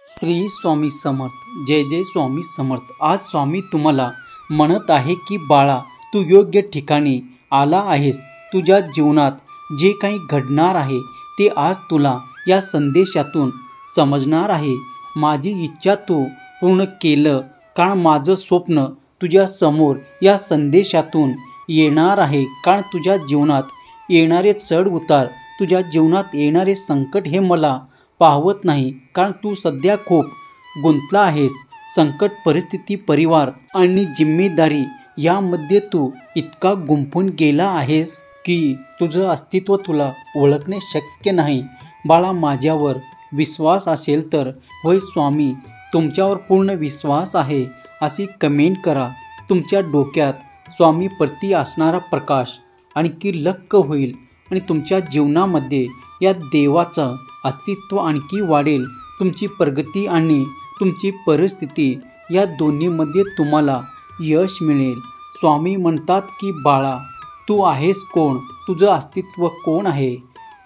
श्री स्वामी समर्थ. जय जय स्वामी समर्थ. आज स्वामी तुम्हाला म्हणत आहे की बाळा, तू योग्य ठिकाणी आला आहेस. तुझ्या जीवनात जे काही घडणार आहे ते आज तुला या संदेशातून समजणार आहे. माझी इच्छा तू पूर्ण केलं, कारण माझं स्वप्न तुझ्या समोर या संदेशातून येणार आहे. कारण तुझ्या जीवनात येणारे चढ उतार, तुझ्या जीवनात येणारे संकट हे मला पाहवत नाही. कारण तू सध्या खूप गुंतला आहेस. संकट, परिस्थिती, परिवार आणि जिम्मेदारी यामध्ये तू इतका गुंफून गेला आहेस की तुझं अस्तित्व तुला ओळखणे शक्य नाही. बाळा, माझ्यावर विश्वास असेल तर होय स्वामी, तुमच्यावर पूर्ण विश्वास आहे अशी कमेंट करा. तुमच्या डोक्यात स्वामी प्रती असणारा प्रकाश आणखी लक्क होईल आणि तुमच्या जीवनामध्ये या देवाचं अस्तित्व आणखी वाढेल. तुमची प्रगती आणि तुमची परिस्थिती या दोन्हीमध्ये तुम्हाला यश मिळेल. स्वामी म्हणतात की बाळा, तू आहेस कोण? तुझं अस्तित्व कोण आहे?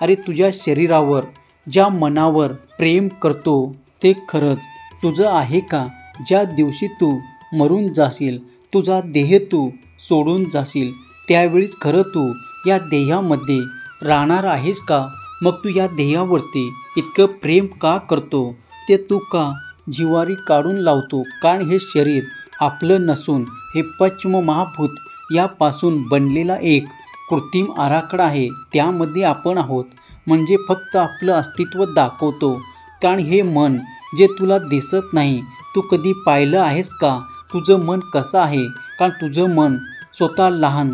अरे, तुझ्या शरीरावर, ज्या मनावर प्रेम करतो ते खरंच तुझं आहे का? ज्या दिवशी तू मरून जाशील, तुझा देह तू सोडून जाशील, त्यावेळीच खरं तू या देहामध्ये राहणार आहेस का? मग तू या देहावरती इतकं प्रेम का करतो? ते तू का जिवारी काढून लावतो? कारण हे शरीर आपलं नसून हे पंचमहाभूत यापासून बनलेला एक कृत्रिम आराखडा आहे. त्यामध्ये आपण आहोत. म्हणजे फक्त आपलं अस्तित्व दाखवतो. कारण हे मन जे तुला दिसत नाही, तू कधी पाहिलं आहेस का तुझं मन कसं आहे? कारण तुझं मन स्वतः लहान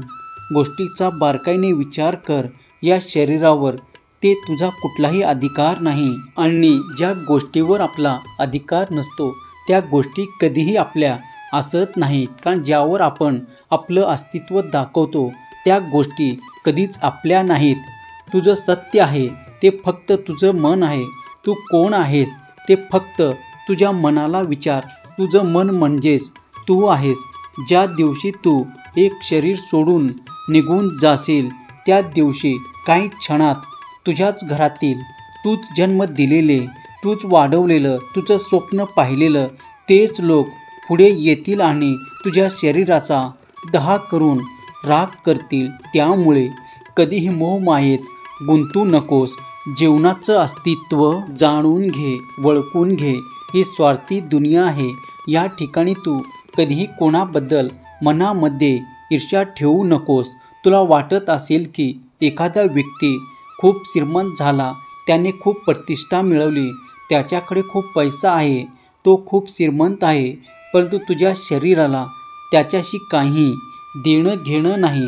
गोष्टीचा बारकाईने विचार कर. या शरीरावर ते तुझा कुठलाही अधिकार नाही. आणि ज्या गोष्टीवर आपला अधिकार नसतो त्या गोष्टी कधीही आपल्या असत नाहीत. कारण ज्यावर आपण आपलं अस्तित्व दाखवतो त्या गोष्टी कधीच आपल्या नाहीत. तुझं सत्य आहे ते फक्त तुझं मन आहे. तू कोण आहेस ते फक्त तुझ्या मनाला विचार. तुझं मन म्हणजेच तू आहेस. ज्या दिवशी तू एक शरीर सोडून निघून जाशील त्या दिवशी काही क्षणात तुझ्याच घरातील, तूच जन्म दिलेले, तूच वाढवलेलं, तुझं स्वप्न पाहिलेलं तेच लोक पुढे येतील आणि तुझ्या शरीराचा दहा करून राख करतील. त्यामुळे कधीही मोहमायेत गुंतू नकोस. जीवनाचं अस्तित्व जाणून घे, वळखून घे. ही स्वार्थी दुनिया आहे. या ठिकाणी तू कधीही कोणाबद्दल मनामध्ये ईर्ष्या ठेवू नकोस. तुला वाटत असेल की एखादा व्यक्ती खूप श्रीमंत झाला, त्याने खूप प्रतिष्ठा मिळवली, त्याच्याकडे खूप पैसा आहे, तो खूप श्रीमंत आहे, परंतु तुझ्या शरीराला त्याच्याशी काही देणं घेणं नाही.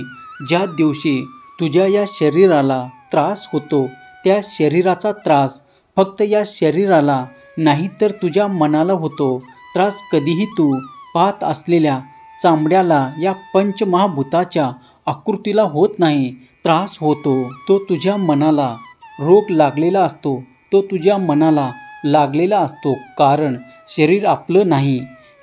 ज्या दिवशी तुझ्या या शरीराला त्रास होतो त्या शरीराचा त्रास फक्त या शरीराला नाही तर तुझ्या मनाला होतो. त्रास कधीही तू पाहत असलेल्या चामड्याला, या पंचमहाभूताच्या आकृतीला होत नाही. त्रास होतो तो तुझ्या मनाला. रोग लागलेला असतो तो तुझ्या मनाला लागलेला असतो. कारण शरीर आपलं नाही,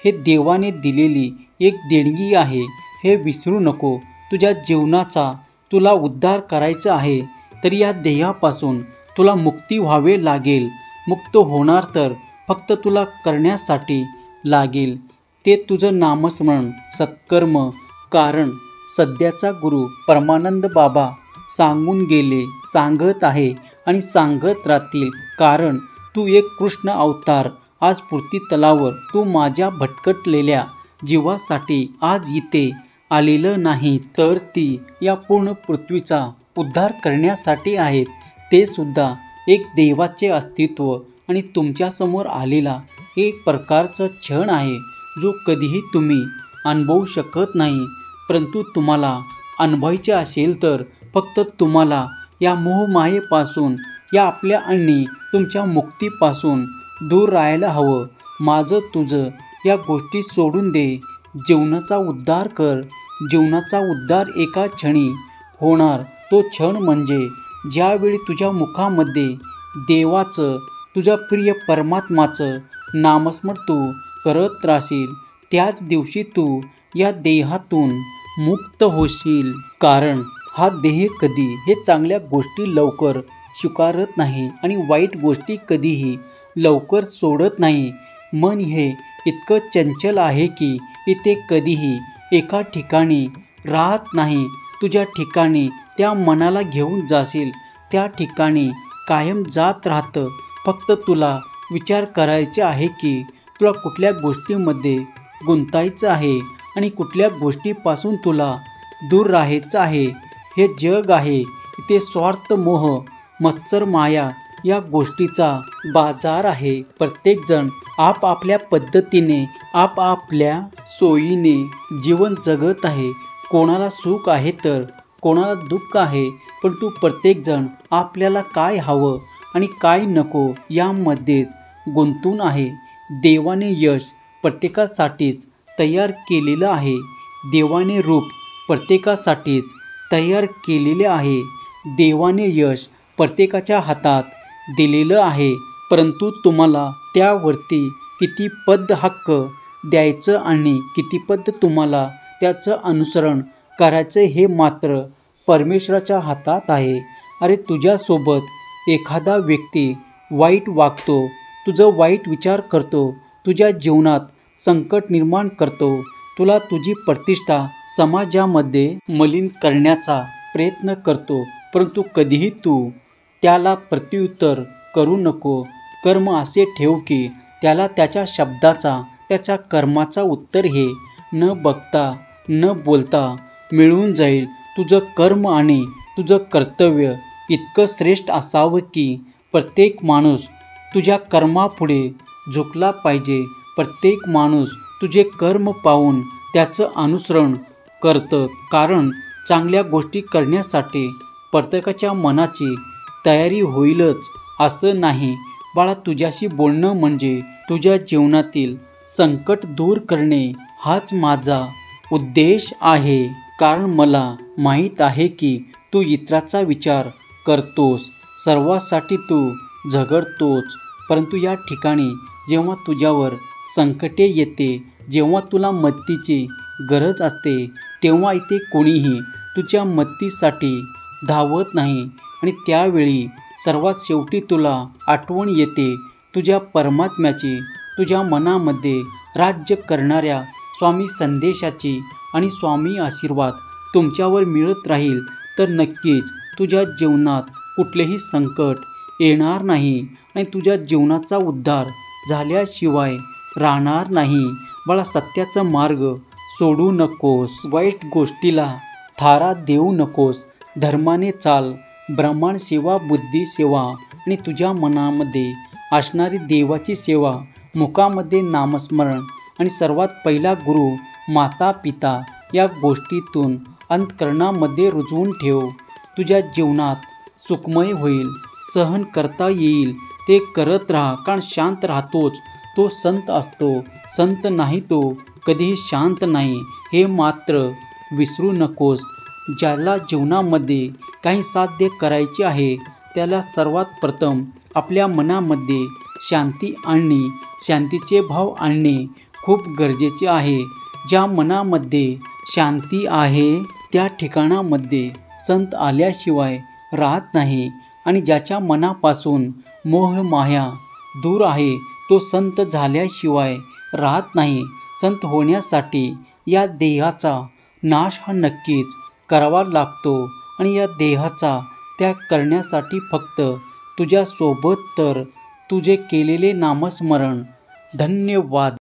हे देवाने दिलेली एक देणगी आहे. हे विसरू नको. तुझ्या जीवनाचा तुला उद्धार करायचा आहे तर या देहापासून तुला मुक्ती व्हावे लागेल. मुक्त होणार तर फक्त तुला करण्यासाठी लागेल ते तुझं नामस्मरण, सत्कर्म. कारण सध्याचा गुरु परमानंद बाबा सांगून गेले, सांगत आहे आणि सांगत राहतील. कारण तू एक कृष्ण अवतार आज पृथ्वी तलावर, तू माझ्या भटकटलेल्या जीवासाठी आज इथे आलेलं नाही, तर ती या पूर्ण पृथ्वीचा उद्धार करण्यासाठी आहेत. ते सुद्धा एक देवाचे अस्तित्व आणि तुमच्यासमोर आलेला एक प्रकारचा क्षण आहे जो कधीही तुम्ही अनुभवू शकत नाही. परंतु तुम्हाला अनुभवायचे असेल तर फक्त तुम्हाला या मोहमायेपासून, या आपल्या आणि तुमच्या मुक्तीपासून दूर राहायला हवं. माझं तुझं या गोष्टी सोडून दे. जीवनाचा उद्धार कर. जीवनाचा उद्धार एका क्षणी होणार. तो क्षण म्हणजे ज्यावेळी तुझ्या मुखामध्ये देवाचं, तुझ्या प्रिय परमात्माचं नामस्मरण तू करत राहशील. त्याच दिवशी तू या देहातून मुक्त होशील. कारण हा देह कधी हे चांगल्या गोष्टी लवकर स्वीकारत नाही आणि वाईट गोष्टी कधीही लवकर सोडत नाही. मन हे इतकं चंचल आहे की इथे कधीही एका ठिकाणी राहत नाही. तुझ्या ठिकाणी त्या मनाला घेऊन जाशील त्या ठिकाणी कायम जात राहतं. फक्त तुला विचार करायचे आहे की तुला कुठल्या गोष्टीमध्ये गुंतायचं आहे आणि कुठल्या गोष्टीपासून तुला दूर राहायचं आहे. हे जग आहे, इथे स्वार्थ, मोह, मत्सर, माया या गोष्टीचा बाजार आहे. प्रत्येकजण आपापल्या पद्धतीने आपापल्या सोयीने जीवन जगत आहे. कोणाला सुख आहे तर कोणाला दुःख आहे, परंतु प्रत्येकजण आपल्याला काय हवं आणि काय नको यामध्येच गुंतून आहे. देवाने यश प्रत्येकासाठीच तयार केलेलं आहे. देवाने रूप प्रत्येकासाठीच तयार केलेले आहे. देवाने यश प्रत्येकाच्या हातात दिलेलं आहे. परंतु तुम्हाला त्यावरती किती पद हक्क द्यायचं आणि किती पद तुम्हाला त्याचं अनुसरण करायचं हे मात्र परमेश्वराच्या हातात आहे. अरे तुझ्यासोबत एखादा व्यक्ती वाईट वागतो, तुझं वाईट विचार करतो, तुझ्या जीवनात संकट निर्माण करतो, तुला तुझी प्रतिष्ठा समाजामध्ये मलिन करण्याचा प्रयत्न करतो, परंतु कधीही तू त्याला प्रत्युत्तर करू नको. कर्म असे ठेव की त्याला त्याच्या शब्दाचा, त्याच्या कर्माचा उत्तर हे न बघता न बोलता मिळून जाईल. तुझं कर्म आणि तुझं कर्तव्य इतकं श्रेष्ठ असावं की प्रत्येक माणूस तुझ्या कर्मापुढे झुकला पाहिजे. प्रत्येक माणूस तुझे कर्म पाहून त्याचं अनुसरण करतं, कारण चांगल्या गोष्टी करण्यासाठी प्रत्येकाच्या मनाची तयारी होईलच असं नाही. बाळा, तुझ्याशी बोलणं म्हणजे तुझ्या जीवनातील संकट दूर करणे हाच माझा उद्देश आहे. कारण मला माहीत आहे की तू इतराचा विचार करतोस, सर्वांसाठी तू झगडतोस, परंतु या ठिकाणी जेव्हा तुझ्यावर संकटे येते, जेव्हा तुला मदतीची गरज असते, तेव्हा इथे कोणीही तुझ्या मदतीसाठी धावत नाही. आणि त्यावेळी सर्वात शेवटी तुला आठवण येते तुझ्या परमात्म्याची, तुझ्या मनामध्ये राज्य करणाऱ्या स्वामी संदेशाची. आणि स्वामी आशीर्वाद तुमच्यावर मिळत राहील तर नक्कीच तुझ्या जीवनात कुठलेही संकट येणार नाही आणि तुझ्या जीवनाचा उद्धार झाल्याशिवाय राहणार नाही. बाळा, सत्याचा मार्ग सोडू नकोस, वाईट गोष्टीला थारा देऊ नकोस. धर्माने चाल, ब्रह्मांड सेवा, बुद्धी सेवा आणि तुझ्या मनामध्ये असणारी देवाची सेवा, मुखामध्ये नामस्मरण आणि सर्वात पहिला गुरु, माता, पिता या गोष्टीतून अंतःकरणामध्ये रुजवून ठेव. तुझ्या जीवनात सुखमय होईल, सहन करता येईल ते करत राहा. कारण शांत राहतोच तो संत असतो, संत नाही तो कधीही शांत नाही, हे मात्र विसरू नकोस. ज्याला जीवनामध्ये काही साध्य करायचे आहे त्याला सर्वात प्रथम आपल्या मनामध्ये शांती आणणे, शांतीचे भाव आणणे खूप गरजेचे आहे. ज्या मनामध्ये शांती आहे त्या ठिकाणामध्ये संत आल्याशिवाय राहत नाही. आणि ज्याच्या मनापासून मोह माया दूर आहे तो संत झाल्याशिवाय राहत नाही. संत होण्यासाठी या देहाचा नाश हा नक्कीच करावा लागतो आणि या देहाचा त्याग करण्यासाठी फक्त तुझ्यासोबत तर तुझे केलेले नामस्मरण. धन्यवाद.